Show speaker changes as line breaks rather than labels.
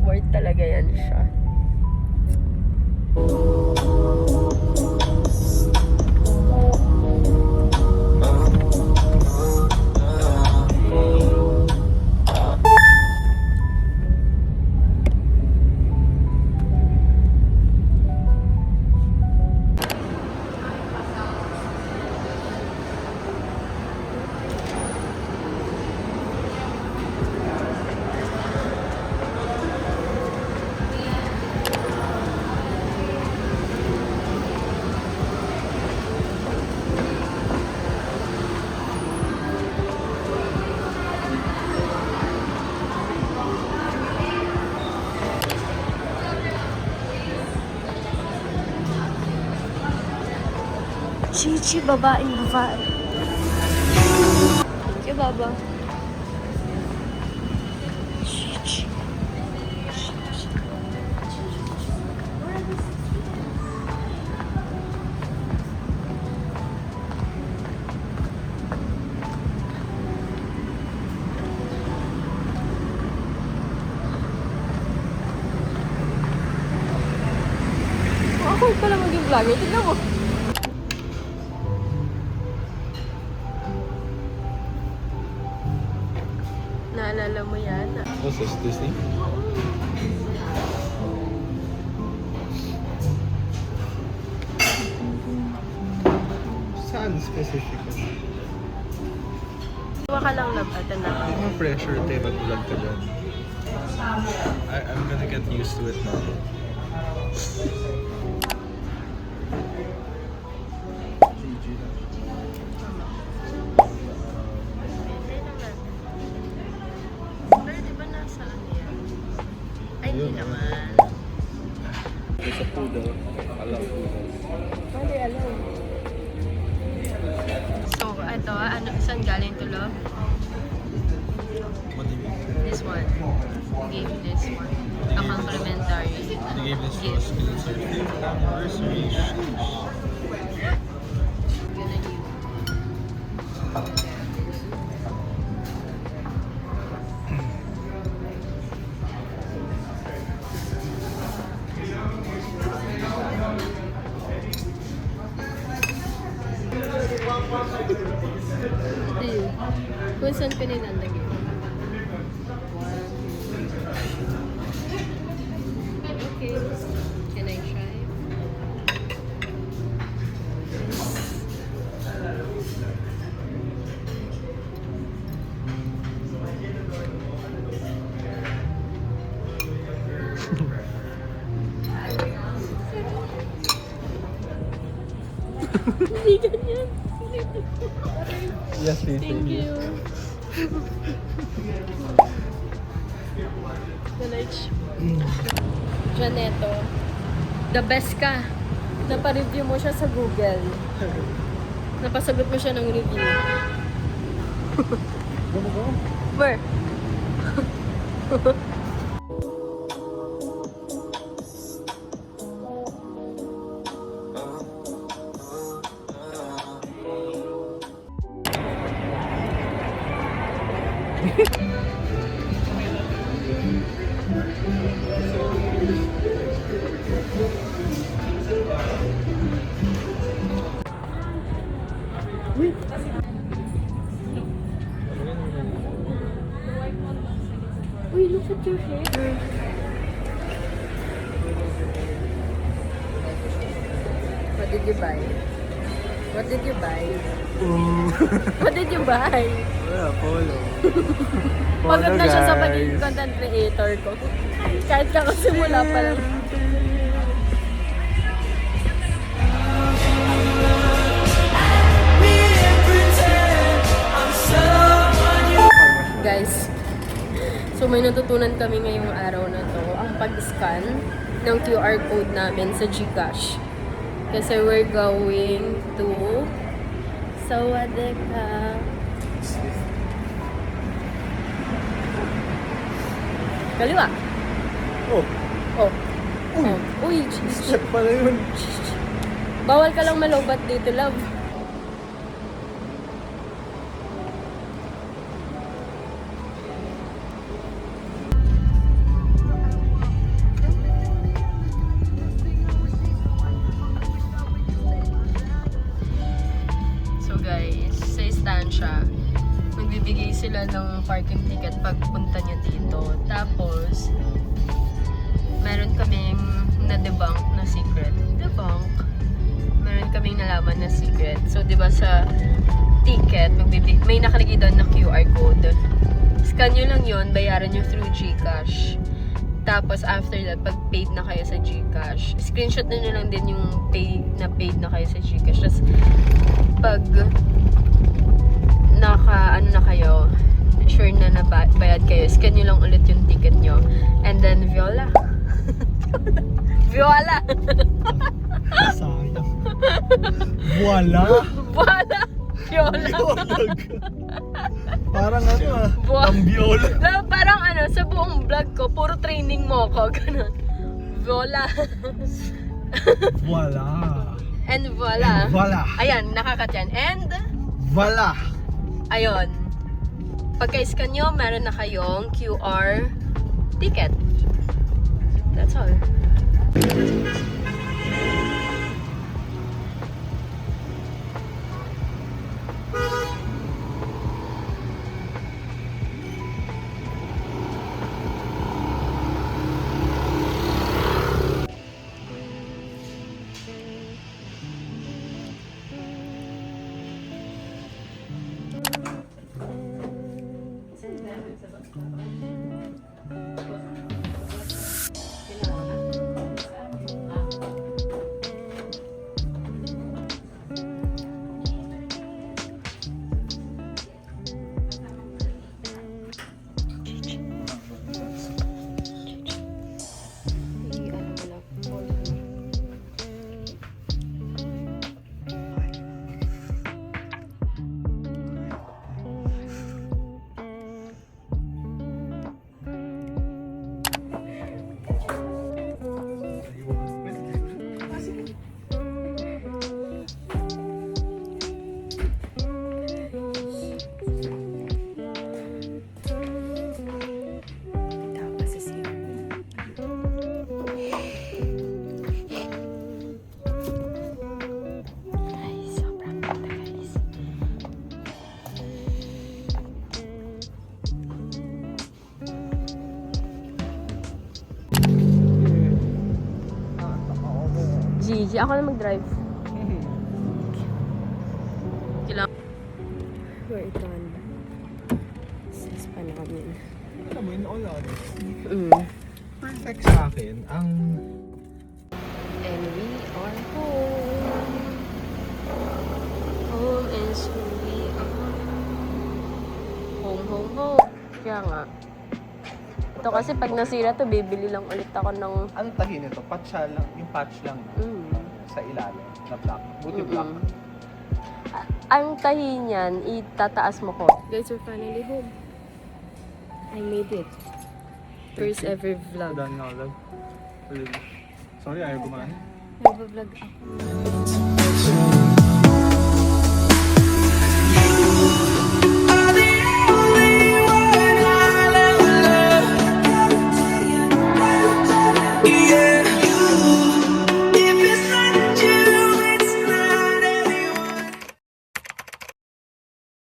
Worth talaga yan siya. Chichi, babaeng babae. Thank you, Baba. Chichi. Ako pala maging vlogger. Tignan mo. Naalala mo yan?
What's this, Disney? Saan specifically?
Huwag ka lang nabatan na.
Mga pressure tayo mag-vlog ka dyan. I'm gonna get used to it now.
Hindi naman.
It's a poodle. I love poodles.
Hindi, alam. So, ito, ano, saan galing to, love?
What do you mean?
This one. Gave me this one. A complimentary.
They gave this to us
gift.
because it's our 5th anniversary. Sheesh.
Gonna use. Kung saan pinilalagay? Okay. Can I try? Hindi ganyan.
Yes, please.
Thank you. Janeto, the best ka. Napareview mo siya sa Google. Napasagot mo siya ng review. Where? Uy, look at your hair. What did you buy? What did you buy? What did you buy?
Wala, polo.
Pagod na siya sa pagiging content creator ko. Kahit kakasimula pa lang. Guys, so may natutunan kami ngayong araw na to, ang pag-scan ng QR code namin sa GCash. Kasi we're going to Sawadeka. Kaliwa.
Oh,
Oh. Oh. Uy,
step pala yun.
bawal ka lang malobat dito, love. sila ng parking ticket pagpunta nyo dito. Tapos, meron kaming na-debunk na secret. Debunk? Meron kaming nalaman na secret. So, di ba sa ticket, may nakalagay doon na QR code. Scan nyo lang yun, bayaran nyo through GCash. Tapos, after that, pag paid na kayo sa GCash, screenshot nyo lang din yung paid na kayo sa GCash. Tapos, pag ano na kayo, sure na nabayad kayo, scan nyo lang ulit yung ticket nyo. And then, voila! Voila!
Sayang. Voila!
Voila! Viola!
Parang ano ang viola.
Parang sa buong vlog ko, puro training mo ko. Ganun. Voila!
Voila!
And voila!
And voila!
Ayan, nakakat yan. And,
Voila!
ayun. Pagka-scan nyo, meron na kayong QR ticket. That's all. Gigi, ako na mag-drive. Kailangan. We're done. Sis pa namin.
Alam mo, in all honesty, perfect sa akin ang...
And we are home. Home is who we are. Home, home, home. Kaya nga. Ito kasi pag nasira to, bibili lang ulit ako ng...
Ano tahi nito? Patch lang, yung patch lang sa ilalim na black. Buti black.
Ang tahi niyan, itataas mo ko. Guys, we're finally home. I made it. First ever vlog.
Done now, love. Sorry, ayaw gumana.
Nag-vlog ako.